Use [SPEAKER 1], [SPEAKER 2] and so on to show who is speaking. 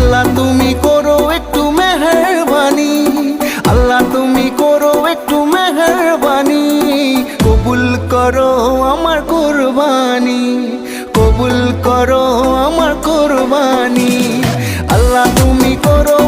[SPEAKER 1] আল্লাহ তুমি করো একটু মেহেরবানি, আল্লাহ তুমি করো একটু মেহেরবানি, কবুল করো আমার কুরবানি, কবুল করো আমার কুরবানি। আল্লাহ তুমি করো